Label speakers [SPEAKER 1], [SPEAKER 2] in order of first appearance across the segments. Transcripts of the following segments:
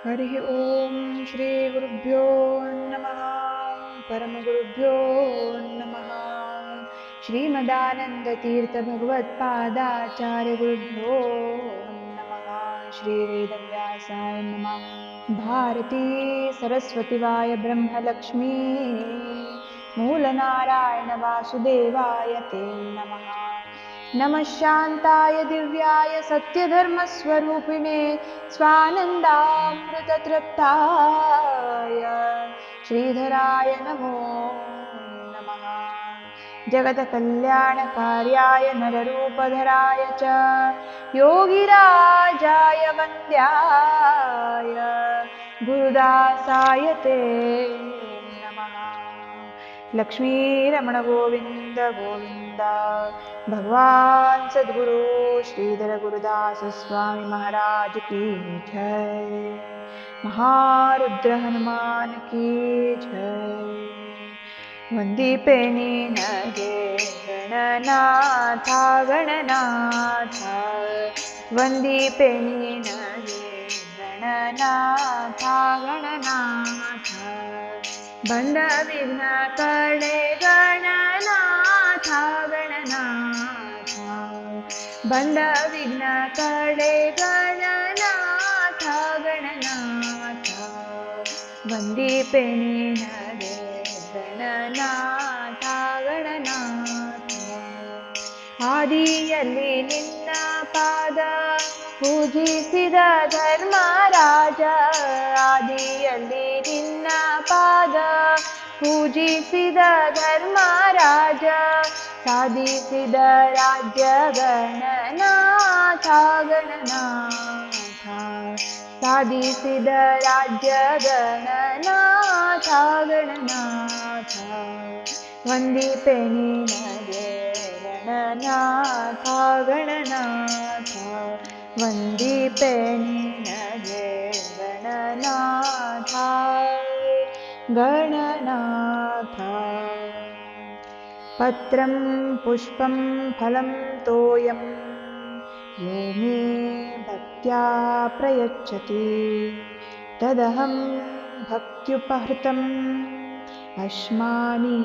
[SPEAKER 1] ಹರಿ ಓಂ ಶ್ರೀ ಗುರುಭ್ಯೋ ನಮಃ ಪರಮಗುರುಭ್ಯೋ ನಮಃ ಶ್ರೀಮದಾನಂದ ತೀರ್ಥ ಭಗವತ್ಪಾದಾಚಾರ್ಯ ಗುರುಭ್ಯೋ ನಮಃ ಶ್ರೀ ವೇದವ್ಯಾಸಾಯ ನಮಃ ಭಾರತೀ ಸರಸ್ವತಿ ವಾಯ ಬ್ರಹ್ಮಲಕ್ಷ್ಮೀ ಮೂಲನಾರಾಯಣ ವಾಸುದೇವಾಯ ತೇ ನಮಃ ನಮಃ ಶಾಂತಾಯ ದಿವ್ಯಾಯ ಸತ್ಯಧರ್ಮಸ್ವರೂಪಿಣೆ स्वानन्दामृततृप्ताय श्रीधराय नमो नमः जगत्कल्याणकार्याय नररूपधराय च योगिराजाय वन्द्याय गुरुदासाय ते नमः लक्ष्मीरमण गोविन्द गोविन्द भगवान सद्गुरु श्रीधर गुरुदास स्वामी महाराज की जय। महारुद्र हनुमान की जय। वंदीपे निनगे गणनाथ गणनाथ वंदीपे निनगे गणनाथ गणनाथ बंद विघ्न कळे गणनाथ गणनाथ बंद विघ्न कळे गणनाथ गणनाथ वंदीपे निनगे गणनाथ गणनाथ आदिಯಲ್ಲಿ ನಿನ್ನ ಪಾದ ಪೂಜಿಸಿದ ಧರ್ಮರಾಜ ಆದಿಯಲ್ಲಿ ನಿನ್ನ ಪಾದ ಪೂಜಿಸಿದ ಧರ್ಮರಾಜ ಸಾಧಿಸಿದ ರಾಜ್ಯ ಗಣನಾಥ ಗಣನಾಥ ಸಾಧಿಸಿದ ರಾಜ್ಯ ಗಣನಾಥ ಗಣನಾಥ ವಂದಿಪೆ ನಿನಗೆ ಗಣನಾಥ ಗಣನಾಥ ವಂದಿಪೆ ನಿನಗೆ ಗಣನಾಥ ಗಣನಾಥ ಪತ್ರಂ ಪುಷ್ಪಂ ಫಲಂ ತೋಯಂ ಯೋ ಮೇ ಭಕ್ತ್ಯಾ ಪ್ರಯಚ್ಛತಿ ತದಹಂ ಭಕ್ತ್ಯುಪಹೃತಂ ಅಶ್ಮಾನಿ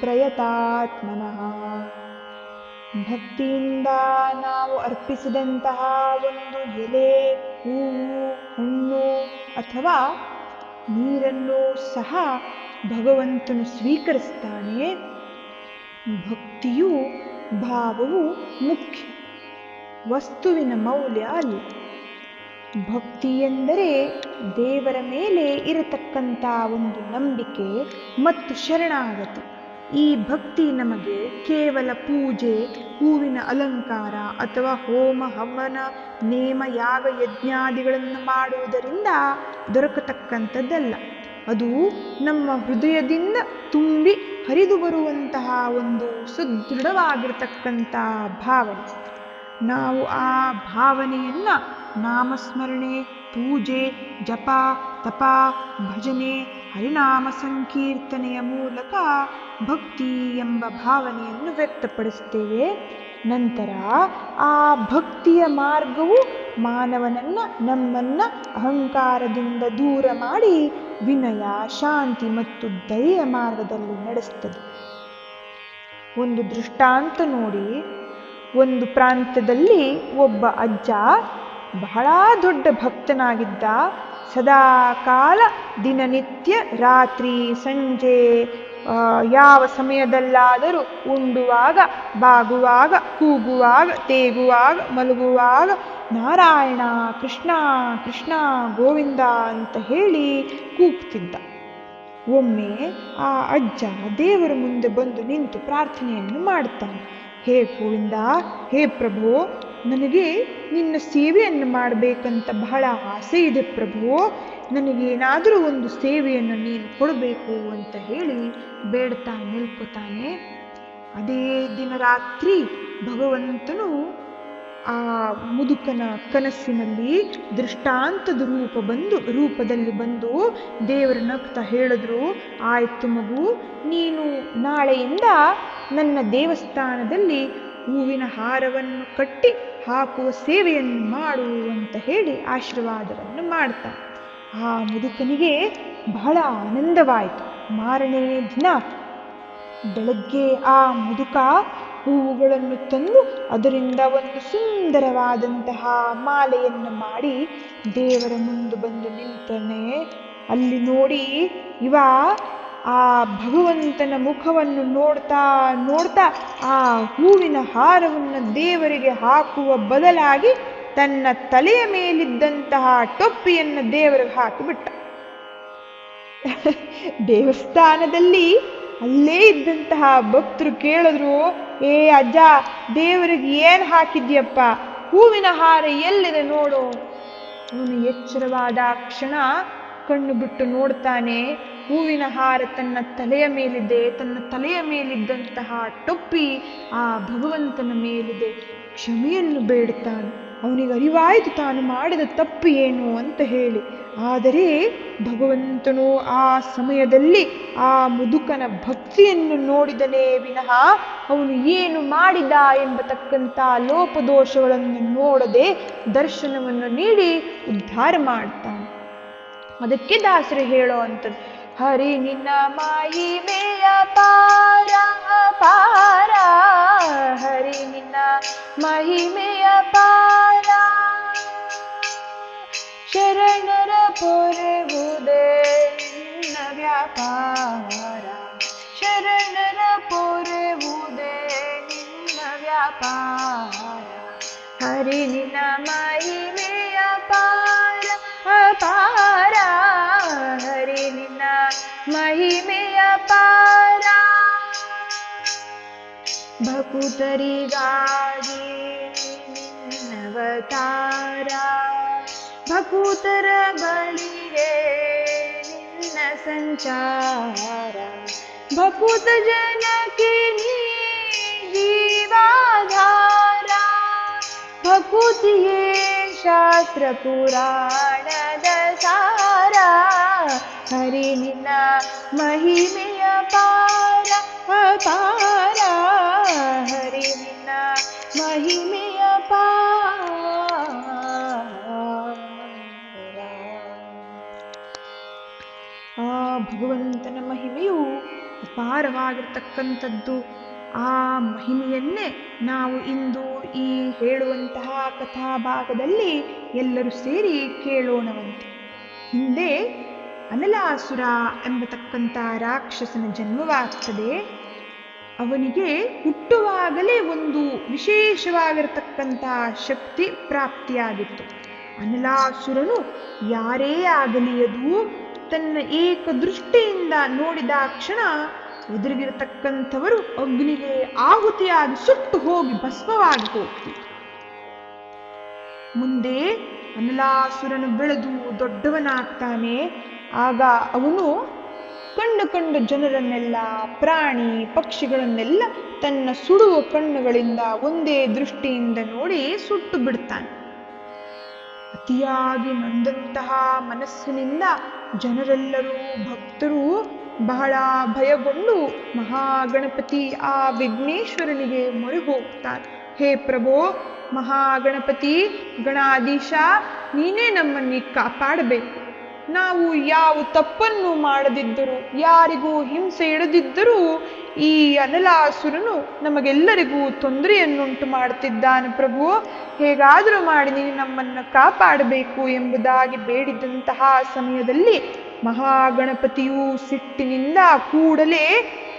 [SPEAKER 1] ಪ್ರಯತಾತ್ಮನಃ ಭಕ್ತಿಯಿಂದ ನಾವು ಅರ್ಪಿಸಿದಂತಹ ಒಂದು ಎಲೆ ಹೂವು ಹಣ್ಣು ಅಥವಾ ನೀರನ್ನು ಸಹ ಭಗವಂತನು ಸ್ವೀಕರಿಸ್ತಾನೆ. ಭಕ್ತಿಯು ಭಾವವು ಮುಖ್ಯ, ವಸ್ತುವಿನ ಮೌಲ್ಯ ಅಲ್ಲ. ಭಕ್ತಿ ಎಂದರೆ ದೇವರ ಮೇಲೆ ಇರತಕ್ಕಂಥ ಒಂದು ನಂಬಿಕೆ ಮತ್ತು ಶರಣಾಗತಿ. ಈ ಭಕ್ತಿ ನಮಗೆ ಕೇವಲ ಪೂಜೆ, ಹೂವಿನ ಅಲಂಕಾರ ಅಥವಾ ಹೋಮ ಹವನ ನೇಮ ಯಾಗ ಯಜ್ಞಾದಿಗಳನ್ನು ಮಾಡುವುದರಿಂದ ದೊರಕತಕ್ಕಂಥದ್ದಲ್ಲ. ಅದು ನಮ್ಮ ಹೃದಯದಿಂದ ತುಂಬಿ ಹರಿದು ಬರುವಂತಹ ಒಂದು ಸುದೃಢವಾಗಿರತಕ್ಕಂಥ ಭಾವನೆ. ನಾವು ಆ ಭಾವನೆಯನ್ನು ನಾಮಸ್ಮರಣೆ, ಪೂಜೆ, ಜಪ, ತಪ, ಭಜನೆ, ಹರಿನಾಮ ಸಂಕೀರ್ತನೆಯ ಮೂಲಕ ಭಕ್ತಿ ಎಂಬ ಭಾವನೆಯನ್ನು ವ್ಯಕ್ತಪಡಿಸ್ತೇವೆ. ನಂತರ ಆ ಭಕ್ತಿಯ ಮಾರ್ಗವು ನಮ್ಮನ್ನು ಅಹಂಕಾರದಿಂದ ದೂರ ಮಾಡಿ ವಿನಯ, ಶಾಂತಿ ಮತ್ತು ದಯೆಯ ಮಾರ್ಗದಲ್ಲಿ ನಡೆಸ್ತದೆ. ಒಂದು ದೃಷ್ಟಾಂತ ನೋಡಿ. ಒಂದು ಪ್ರಾಂತ್ಯದಲ್ಲಿ ಒಬ್ಬ ಅಜ್ಜ ಬಹಳ ದೊಡ್ಡ ಭಕ್ತನಾಗಿದ್ದ. ಸದಾ ಕಾಲ ದಿನನಿತ್ಯ ರಾತ್ರಿ ಸಂಜೆ ಯಾವ ಸಮಯದಲ್ಲಾದರೂ ಉಂಡುವಾಗ, ಬಾಗುವಾಗ, ಕೂಗುವಾಗ, ತೇಗುವಾಗ, ಮಲಗುವಾಗ ನಾರಾಯಣ ಕೃಷ್ಣ ಕೃಷ್ಣ ಗೋವಿಂದ ಅಂತ ಹೇಳಿ ಕೂಗ್ತಿದ್ದ. ಒಮ್ಮೆ ಆ ಅಜ್ಜ ದೇವರ ಮುಂದೆ ಬಂದು ನಿಂತು ಪ್ರಾರ್ಥನೆಯನ್ನು ಮಾಡ್ತಾನೆ. ಹೇ ಗೋವಿಂದ, ಹೇ ಪ್ರಭು, ನನಗೆ ನಿನ್ನ ಸೇವೆಯನ್ನು ಮಾಡಬೇಕಂತ ಬಹಳ ಆಸೆ ಇದೆ ಪ್ರಭು. ನನಗೇನಾದರೂ ಒಂದು ಸೇವೆಯನ್ನು ನೀನು ಕೊಡಬೇಕು ಅಂತ ಹೇಳಿ ಬೇಡ್ತಾ ನಿಲ್ಕೋತಾನೆ. ಅದೇ ದಿನ ರಾತ್ರಿ ಭಗವಂತನು ಆ ಮುದುಕನ ಕನಸಿನಲ್ಲಿ ದೃಷ್ಟಾಂತದ ರೂಪದಲ್ಲಿ ಬಂದು ದೇವರ ನಗ್ತಾ ಹೇಳಿದ್ರು, ಆಯ್ತು ಮಗು, ನೀನು ನಾಳೆಯಿಂದ ನನ್ನ ದೇವಸ್ಥಾನದಲ್ಲಿ ಹೂವಿನ ಹಾರವನ್ನು ಕಟ್ಟಿ ಹಾಕುವ ಸೇವೆಯನ್ನು ಮಾಡು ಅಂತ ಹೇಳಿ ಆಶೀರ್ವಾದವನ್ನು ಮಾಡ್ತಾನೆ. ಆ ಮುದುಕನಿಗೆ ಬಹಳ ಆನಂದವಾಯಿತು. ಮಾರನೇ ದಿನ ಬೆಳಗ್ಗೆ ಆ ಮುದುಕ ಹೂವುಗಳನ್ನು ತಂದು ಅದರಿಂದ ಒಂದು ಸುಂದರವಾದಂತಹ ಮಾಲೆಯನ್ನು ಮಾಡಿ ದೇವರ ಮುಂದೆ ಬಂದು ನಿಂತನೆ. ಅಲ್ಲಿ ನೋಡಿ ಇವ ಆ ಭಗವಂತನ ಮುಖವನ್ನು ನೋಡ್ತಾ ನೋಡ್ತಾ ಆ ಹೂವಿನ ಹಾರವನ್ನು ದೇವರಿಗೆ ಹಾಕುವ ಬದಲಾಗಿ ತನ್ನ ತಲೆಯ ಮೇಲಿದ್ದಂತಹ ಟೊಪ್ಪಿಯನ್ನು ದೇವರಿಗೆ ಹಾಕಿಬಿಟ್ಟ. ದೇವಸ್ಥಾನದಲ್ಲಿ ಅಲ್ಲೇ ಇದ್ದಂತಹ ಭಕ್ತರು ಕೇಳಿದ್ರು, ಏ ಅಜ್ಜ, ದೇವರಿಗೆ ಏನ್ ಹಾಕಿದ್ಯಪ್ಪ? ಹೂವಿನ ಹಾರ ಎಲ್ಲಿದೆ ನೋಡು. ಅವನು ಎಚ್ಚರವಾದ ಕ್ಷಣ ಕಣ್ಣು ಬಿಟ್ಟು ನೋಡ್ತಾನೆ. ಹೂವಿನ ಹಾರ ತನ್ನ ತಲೆಯ ಮೇಲಿದೆ. ತನ್ನ ತಲೆಯ ಮೇಲಿದ್ದಂತಹ ಟೊಪ್ಪಿ ಆ ಭಗವಂತನ ಮೇಲಿದೆ. ಕ್ಷಮೆಯನ್ನು ಬೇಡುತ್ತಾನೆ. ಅವನಿಗೆ ಅರಿವಾಯಿತು ತಾನು ಮಾಡಿದ ತಪ್ಪು ಏನು ಅಂತ ಹೇಳಿ. ಆದರೆ ಭಗವಂತನು ಆ ಸಮಯದಲ್ಲಿ ಆ ಮುದುಕನ ಭಕ್ತಿಯನ್ನು ನೋಡಿದನೇ ವಿನಃ ಅವನು ಏನು ಮಾಡಿದ ಎಂಬತಕ್ಕಂಥ ಲೋಪದೋಷಗಳನ್ನು ನೋಡದೆ ದರ್ಶನವನ್ನು ನೀಡಿ ಉದ್ಧಾರ ಮಾಡ್ತಾನೆ. ಅದಕ್ಕೆ ದಾಸರು ಹೇಳೋ ಅಂಥದ್ದು, ಹರಿ ನಿನ್ನ ಮಹಿಮೆಯ ಪಾರ ಪಾರ, ಹರಿ ನಿನ್ನ ಮಹಿಮೆಯ ಪಾರ, ಶರಣರ ಪೊರೆವುದೇ ನಿನ್ನ ವ್ಯಾಪಾರ, ಶರಣರ ಪೊರೆವುದೇ ನಿನ್ನ ವ್ಯಾಪಾರ, ಹರಿ ನಿನ್ನ ಮಹಿಮೆಯ ಪಾರ ಅಪಾರ, ಹರಿ ನಿನ್ನ ಮಹಿಮೆಯ ಪಾರ, ಭಕುತರಿಗಾಗಿ ನಿನ್ನವತಾರ, ಭಕುತರ ಬಳಿಗೆ ನಿನ್ನ ಸಂಚಾರ, ಭಕುತ ಜನಕ್ಕೆ ನೀ ಜೀವಾಧಾರ, ಭಕುತಿಯೇ ಶಾಸ್ತ್ರ ಪುರಾಣದ ಸಾರ, ಹರಿ ನಿನ್ನ ಮಹಿಮೆಯ ಪಾರ ಅಪಾರ, ಹರಿ ನಿನ್ನ ಮಹಿಮೆಯ ಪಾರ. ಆ ಭಗವಂತನ ಮಹಿಮೆಯು ಅಪಾರವಾಗಿರ್ತಕ್ಕಂಥದ್ದು. ಆ ಮಹಿಮೆಯನ್ನೇ ನಾವು ಇಂದು ಈ ಹೇಳುವಂತಹ ಕಥಾಭಾಗದಲ್ಲಿ ಎಲ್ಲರೂ ಸೇರಿ ಕೇಳೋಣವಂತೆ. ಹಿಂದೆ ಅನಲಾಸುರ ಎಂಬತಕ್ಕಂಥ ರಾಕ್ಷಸನ ಜನ್ಮವಾಗ್ತದೆ. ಅವನಿಗೆ ಹುಟ್ಟುವಾಗಲೇ ಒಂದು ವಿಶೇಷವಾಗಿರತಕ್ಕಂತಹ ಶಕ್ತಿ ಪ್ರಾಪ್ತಿಯಾಗಿತ್ತು. ಅನಲಾಸುರನು ಯಾರೇ ಆಗಲಿ ಅದು ತನ್ನ ಏಕದೃಷ್ಟಿಯಿಂದ ನೋಡಿದ ಕ್ಷಣ ಎದುರಿಗಿರತಕ್ಕಂಥವರು ಅಗ್ನಿಗೆ ಆಹುತಿಯಾಗಿ ಸುಟ್ಟು ಹೋಗಿ ಭಸ್ಮವಾಗಿ ಹೋಗ್ತಿತ್ತು. ಮುಂದೆ ಅನಲಾಸುರನು ಬೆಳೆದು ದೊಡ್ಡವನಾಗ್ತಾನೆ. ಆಗ ಅವನು ಕಂಡು ಜನರನ್ನೆಲ್ಲ, ಪ್ರಾಣಿ ಪಕ್ಷಿಗಳನ್ನೆಲ್ಲ ತನ್ನ ಸುಡುವ ಕಣ್ಣುಗಳಿಂದ ಒಂದೇ ದೃಷ್ಟಿಯಿಂದ ನೋಡಿ ಸುಟ್ಟು ಬಿಡ್ತಾನೆ. ಅತಿಯಾಗಿ ನೊಂದಂತಹ ಮನಸ್ಸಿನಿಂದ ಜನರೆಲ್ಲರೂ ಭಕ್ತರು ಬಹಳ ಭಯಗೊಂಡು ಮಹಾಗಣಪತಿ ಆ ವಿಘ್ನೇಶ್ವರನಿಗೆ ಮೊರೆ ಹೋಗ್ತಾರೆ. ಹೇ ಪ್ರಭೋ, ಮಹಾಗಣಪತಿ ಗಣಾಧೀಶ, ನೀನೇ ನಮ್ಮನ್ನು ಕಾಪಾಡಬೇಕು. ನಾವು ಯಾವ ತಪ್ಪನ್ನು ಮಾಡದಿದ್ದರೂ, ಯಾರಿಗೂ ಹಿಂಸೆ ಇಡದಿದ್ದರೂ ಈ ಅನಲಾಸುರನು ನಮಗೆಲ್ಲರಿಗೂ ತೊಂದರೆಯನ್ನುಂಟು ಮಾಡುತ್ತಿದ್ದಾನೆ. ಪ್ರಭು, ಹೇಗಾದರೂ ಮಾಡಿ ನೀನು ನಮ್ಮನ್ನು ಕಾಪಾಡಬೇಕು ಎಂಬುದಾಗಿ ಬೇಡಿದಂತಹ ಸಮಯದಲ್ಲಿ ಮಹಾಗಣಪತಿಯು ಸಿಟ್ಟಿನಿಂದ ಕೂಡಲೇ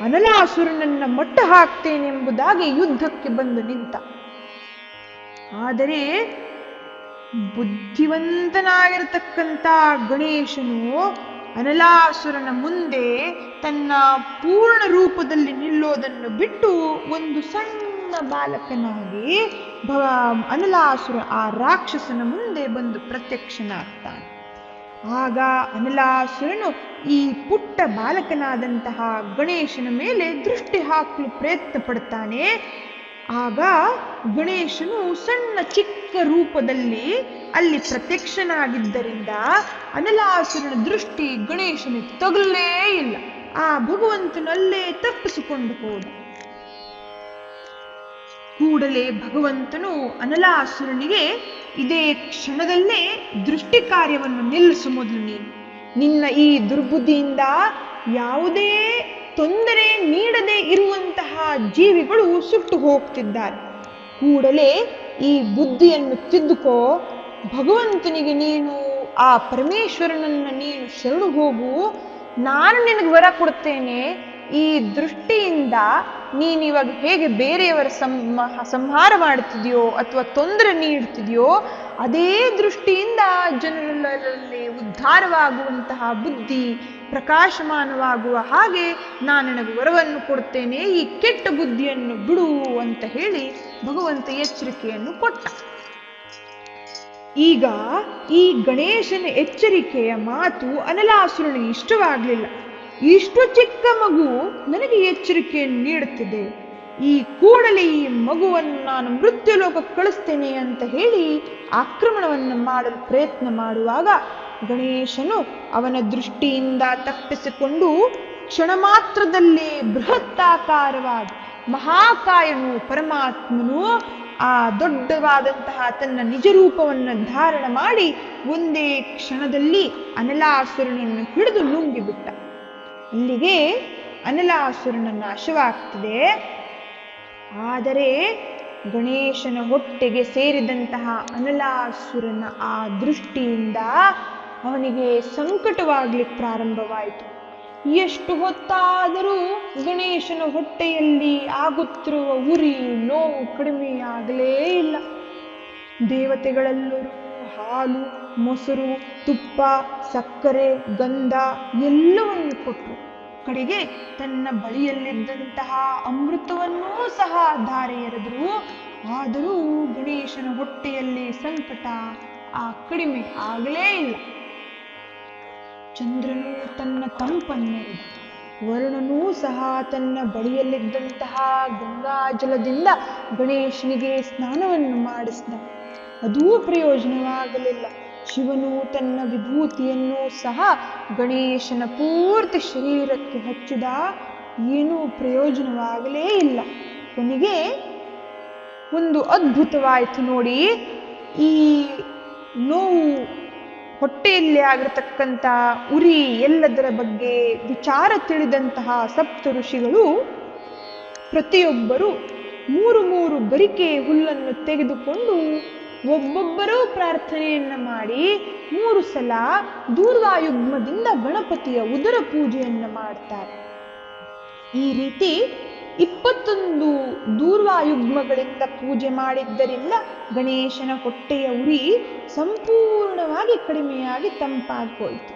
[SPEAKER 1] ಅನಲಾಸುರನನ್ನ ಮಟ್ಟ ಹಾಕ್ತೇನೆಂಬುದಾಗಿ ಯುದ್ಧಕ್ಕೆ ಬಂದು ನಿಂತ. ಆದರೆ ಬುದ್ಧಿವಂತನಾಗಿರತಕ್ಕಂಥ ಗಣೇಶನು ಅನಲಾಸುರನ ಮುಂದೆ ತನ್ನ ಪೂರ್ಣ ರೂಪದಲ್ಲಿ ನಿಲ್ಲೋದನ್ನು ಬಿಟ್ಟು ಒಂದು ಸಣ್ಣ ಬಾಲಕನಾಗಿ ಅನಲಾಸುರ ಆ ರಾಕ್ಷಸನ ಮುಂದೆ ಬಂದು ಪ್ರತ್ಯಕ್ಷನಾಗ್ತಾನೆ. ಆಗ ಅನಲಾಸುರನು ಈ ಪುಟ್ಟ ಬಾಲಕನಾದಂತಹ ಗಣೇಶನ ಮೇಲೆ ದೃಷ್ಟಿ ಹಾಕಲು ಪ್ರಯತ್ನ ಪಡ್ತಾನೆ. ಆಗ ಗಣೇಶನು ಸಣ್ಣ ಚಿಕ್ಕ ರೂಪದಲ್ಲಿ ಅಲ್ಲಿ ಪ್ರತ್ಯಕ್ಷನಾಗಿದ್ದರಿಂದ ಅನಲಾಸುರನ ದೃಷ್ಟಿ ಗಣೇಶನಿಗೆ ತಗಲೇ ಇಲ್ಲ. ಆ ಭಗವಂತನಲ್ಲೇ ತಪ್ಪಿಸಿಕೊಂಡು ಹೋದ. ಕೂಡಲೇ ಭಗವಂತನು ಅನಲಾಸುರನಿಗೆ, ಇದೇ ಕ್ಷಣದಲ್ಲೇ ದೃಷ್ಟಿ ಕಾರ್ಯವನ್ನು ನಿಲ್ಲಿಸು ಮೊದಲು ನೀನು. ನಿನ್ನ ಈ ದುರ್ಬುದ್ಧಿಯಿಂದ ಯಾವುದೇ ತೊಂದರೆ ನೀಡದೆ ಇರುವಂತಹ ಜೀವಿಗಳು ಸುಟ್ಟು ಹೋಗ್ತಿದ್ದಾರೆ. ಕೂಡಲೇ ಈ ಬುದ್ಧಿಯನ್ನು ತಿದ್ದುಕೋ. ಭಗವಂತನಿಗೆ ನೀನು, ಆ ಪರಮೇಶ್ವರನನ್ನ ನೀನು ಶರಣು ಹೋಗು. ನಾನು ನಿನಗೆ ವರ ಕೊಡ್ತೇನೆ. ಈ ದೃಷ್ಟಿಯಿಂದ ನೀನಿವಾಗ ಹೇಗೆ ಬೇರೆಯವರ ಸಂಹಾರ ಮಾಡುತ್ತಿದೆಯೋ ಅಥವಾ ತೊಂದರೆ ನೀಡುತ್ತಿದೆಯೋ, ಅದೇ ದೃಷ್ಟಿಯಿಂದ ಜನರಲ್ಲಿ ಉದ್ಧಾರವಾಗುವಂತಹ ಬುದ್ಧಿ ಪ್ರಕಾಶಮಾನವಾಗುವ ಹಾಗೆ ನಾನು ನಿನಗೆ ವರವನ್ನು ಕೊಡ್ತೇನೆ. ಈ ಕೆಟ್ಟ ಬುದ್ಧಿಯನ್ನು ಬಿಡು ಅಂತ ಹೇಳಿ ಭಗವಂತ ಎಚ್ಚರಿಕೆಯನ್ನು ಕೊಟ್ಟ. ಈಗ ಈ ಗಣೇಶನ ಎಚ್ಚರಿಕೆಯ ಮಾತು ಅನಲಾಸುರನಿಗೆ ಇಷ್ಟವಾಗಲಿಲ್ಲ. ಇಷ್ಟು ಚಿಕ್ಕ ಮಗು ನನಗೆ ಎಚ್ಚರಿಕೆಯನ್ನು ನೀಡುತ್ತಿದೆ, ಈ ಕೂಡಲೇ ಈ ಮಗುವನ್ನು ನಾನು ಮೃತ್ಯುಲೋಕಕ್ಕೆ ಕಳಿಸ್ತೇನೆ ಅಂತ ಹೇಳಿ ಆಕ್ರಮಣವನ್ನು ಮಾಡಲು ಪ್ರಯತ್ನ ಮಾಡುವಾಗ ಗಣೇಶನು ಅವನ ದೃಷ್ಟಿಯಿಂದ ತಪ್ಪಿಸಿಕೊಂಡು ಕ್ಷಣ ಮಾತ್ರದಲ್ಲೇ ಬೃಹತ್ತಾಕಾರವಾದ ಮಹಾಕಾಯನು ಪರಮಾತ್ಮನು ಆ ದೊಡ್ಡವಾದಂತಹ ತನ್ನ ನಿಜ ರೂಪವನ್ನು ಧಾರಣ ಮಾಡಿ ಒಂದೇ ಕ್ಷಣದಲ್ಲಿ ಅನಲಾಸುರನನ್ನು ಹಿಡಿದು ನುಂಗಿಬಿಟ್ಟ. ಅಲ್ಲಿಗೆ ಅನಲಾಸುರನ ನಾಶವಾಗ್ತದೆ. ಆದರೆ ಗಣೇಶನ ಹೊಟ್ಟೆಗೆ ಸೇರಿದಂತಹ ಅನಲಾಸುರನ ಆ ದೃಷ್ಟಿಯಿಂದ ಅವನಿಗೆ ಸಂಕಟವಾಗ್ಲಿಕ್ಕೆ ಪ್ರಾರಂಭವಾಯಿತು. ಎಷ್ಟು ಹೊತ್ತಾದರೂ ಗಣೇಶನ ಹೊಟ್ಟೆಯಲ್ಲಿ ಆಗುತ್ತಿರುವ ಉರಿ ನೋವು ಕಡಿಮೆಯಾಗಲೇ ಇಲ್ಲ. ದೇವತೆಗಳೆಲ್ಲರೂ ಹಾಲು, ಮೊಸರು, ತುಪ್ಪ, ಸಕ್ಕರೆ, ಗಂಧ ಎಲ್ಲವನ್ನು ಕೊಟ್ಟರು. ಕಡೆಗೆ ತನ್ನ ಬಳಿಯಲ್ಲಿದ್ದಂತಹ ಅಮೃತವನ್ನೂ ಸಹ ಧಾರೆ ಎರೆದರು. ಆದರೂ ಗಣೇಶನ ಹೊಟ್ಟೆಯಲ್ಲಿ ಸಂಕಟ ಕಡಿಮೆ ಆಗಲೇ ಇಲ್ಲ. ಚಂದ್ರನು ತನ್ನ ತಂಪನ್ನೆರೆದ, ವರುಣನೂ ಸಹ ತನ್ನ ಬಳಿಯಲ್ಲಿದ್ದಂತಹ ಗಂಗಾಜಲದಿಂದ ಗಣೇಶನಿಗೆ ಸ್ನಾನವನ್ನು ಮಾಡಿಸಿದ. ಅದೂ ಪ್ರಯೋಜನವಾಗಲಿಲ್ಲ. ಶಿವನು ತನ್ನ ವಿಭೂತಿಯನ್ನು ಸಹ ಗಣೇಶನ ಪೂರ್ತಿ ಶರೀರಕ್ಕೆ ಹಚ್ಚಿದ, ಏನೂ ಪ್ರಯೋಜನವಾಗಲೇ ಇಲ್ಲ. ಕೊನೆಗೆ ಒಂದು ಅದ್ಭುತವಾಯಿತು ನೋಡಿ. ಈ ನೋವು, ಹೊಟ್ಟೆಯಲ್ಲಿ ಆಗಿರತಕ್ಕಂಥ ಉರಿ ಎಲ್ಲದರ ಬಗ್ಗೆ ವಿಚಾರ ತಿಳಿದಂತಹ ಸಪ್ತ ಋಷಿಗಳು ಪ್ರತಿಯೊಬ್ಬರು 3 ಗರಿಕೆ ಹುಲ್ಲನ್ನು ತೆಗೆದುಕೊಂಡು ಒಬ್ಬೊಬ್ಬರೂ ಪ್ರಾರ್ಥನೆಯನ್ನ ಮಾಡಿ 3 ಸಲ ದೂರ್ವಾಯುಗ್ಮದಿಂದ ಗಣಪತಿಯ ಉದರ ಪೂಜೆಯನ್ನ ಮಾಡ್ತಾರೆ. ಈ ರೀತಿ 21 ದೂರ್ವಾಯುಗ್ಮಗಳಿಂದ ಪೂಜೆ ಮಾಡಿದ್ದರಿಂದ ಗಣೇಶನ ಹೊಟ್ಟೆಯ ಉರಿ ಸಂಪೂರ್ಣವಾಗಿ ಕಡಿಮೆಯಾಗಿ ತಂಪಾಗೋಯಿತು.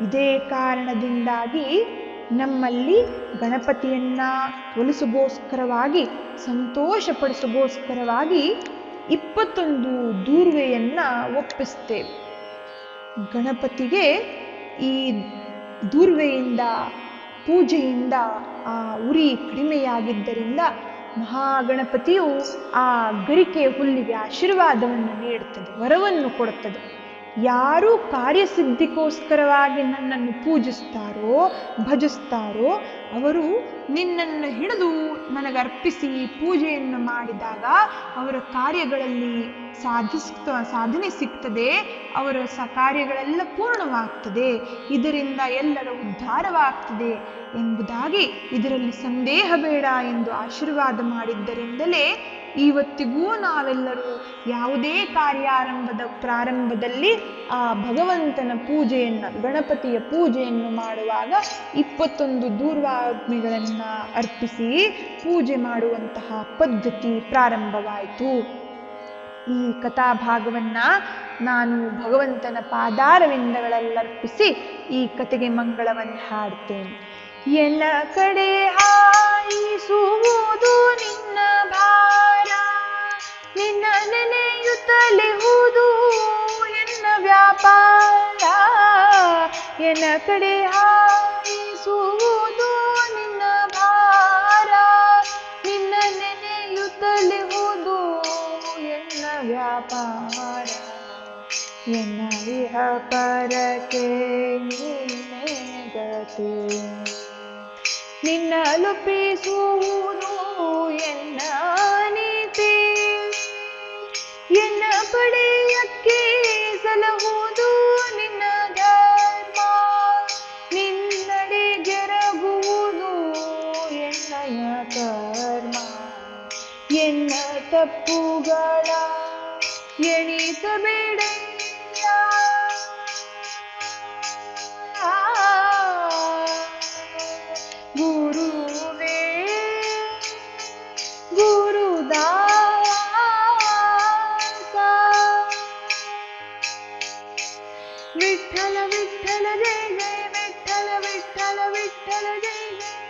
[SPEAKER 1] ಇದೇ ಕಾರಣದಿಂದಾಗಿ ನಮ್ಮಲ್ಲಿ ಗಣಪತಿಯನ್ನ ಒಲಿಸಗೋಸ್ಕರವಾಗಿ, ಸಂತೋಷಪಡಿಸಗೋಸ್ಕರವಾಗಿ 21 ದೂರ್ವೆಯನ್ನ ಒಪ್ಪಿಸ್ತೇವೆ. ಗಣಪತಿಗೆ ಈ ದೂರ್ವೆಯಿಂದ, ಪೂಜೆಯಿಂದ ಆ ಉರಿ ಕಡಿಮೆಯಾಗಿದ್ದರಿಂದ ಮಹಾಗಣಪತಿಯು ಆ ಗರಿಕೆ ಹುಲ್ಲಿಗೆ ಆಶೀರ್ವಾದವನ್ನು ನೀಡುತ್ತದೆ, ವರವನ್ನು ಕೊಡುತ್ತದೆ. ಯಾರು ಕಾರ್ಯಸಿದ್ಧಿಗೋಸ್ಕರವಾಗಿ ನನ್ನನ್ನು ಪೂಜಿಸ್ತಾರೋ, ಭಜಿಸ್ತಾರೋ, ಅವರು ನಿನ್ನನ್ನು ಹಿಡಿದು ನನಗರ್ಪಿಸಿ ಪೂಜೆಯನ್ನು ಮಾಡಿದಾಗ ಅವರ ಕಾರ್ಯಗಳಲ್ಲಿ ಸಾಧನೆ ಸಿಗ್ತದೆ, ಅವರ ಕಾರ್ಯಗಳೆಲ್ಲ ಪೂರ್ಣವಾಗ್ತದೆ, ಇದರಿಂದ ಎಲ್ಲರ ಉದ್ಧಾರವಾಗ್ತದೆ ಎಂಬುದಾಗಿ ಇದರಲ್ಲಿ ಸಂದೇಹ ಬೇಡ ಎಂದು ಆಶೀರ್ವಾದ ಮಾಡಿದ್ದರಿಂದಲೇ ಇವತ್ತಿಗೂ ನಾವೆಲ್ಲರೂ ಯಾವುದೇ ಪ್ರಾರಂಭದಲ್ಲಿ ಆ ಭಗವಂತನ ಪೂಜೆಯನ್ನು, ಗಣಪತಿಯ ಪೂಜೆಯನ್ನು ಮಾಡುವಾಗ 21 ದೂರ್ವಾಗ್ನಿಗಳನ್ನ ಅರ್ಪಿಸಿ ಪೂಜೆ ಮಾಡುವಂತಹ ಪದ್ಧತಿ ಪ್ರಾರಂಭವಾಯಿತು. ಈ ಕಥಾಭಾಗವನ್ನ ನಾನು ಭಗವಂತನ ಪಾದಾರವಿಂದಗಳಲ್ಲರ್ಪಿಸಿ ಈ ಕತೆಗೆ ಮಂಗಳವನ್ನು ಹಾಡ್ತೇನೆ. ಎನ್ನ ಕಡೆ ಹಾಯಿಸುವುದು ನಿನ್ನ ಭಾರ, ನಿನ್ನ ನೆನೆಯುತ್ತಲಿಹುದು ಎನ್ನ ವ್ಯಾಪಾರ. ಎನ್ನ ಕಡೆ ಹಾಯಿಸುವುದು ನಿನ್ನ ಭಾರ, ನಿನ್ನ ನೆನೆಯುತ್ತಲಿಹುದು ಎನ್ನ ವ್ಯಾಪಾರ. ಎನ್ನ ಇಹ ಪರಕ್ಕೆ ನಿನ್ನೆ ಗತಿ, ನಿನ್ನ ಲುಪಿಸುವುದು ಎನ್ನ ಪಡೆಯಕ್ಕೆ ಸಲಹುವುದು ನಿನ್ನ ಧರ್ಮ, ನಿನ್ನಡೆ ಜರುಗುವುದು ಎನ್ನಯ ಕರ್ಮ. ಎನ್ನ ತಪ್ಪುಗಳ ಎಣಿಸಬೇಡಯ್ಯ, ಗುರುವೇ ಗುರುದಾಸ. ವಿಠ್ಠಲ ವಿಠ್ಠಲ ಜಯ ಜಯ ವಿಠ್ಠಲ ವಿಠ್ಠಲ ವಿಠ್ಠಲ ಜಯ ಜಯ.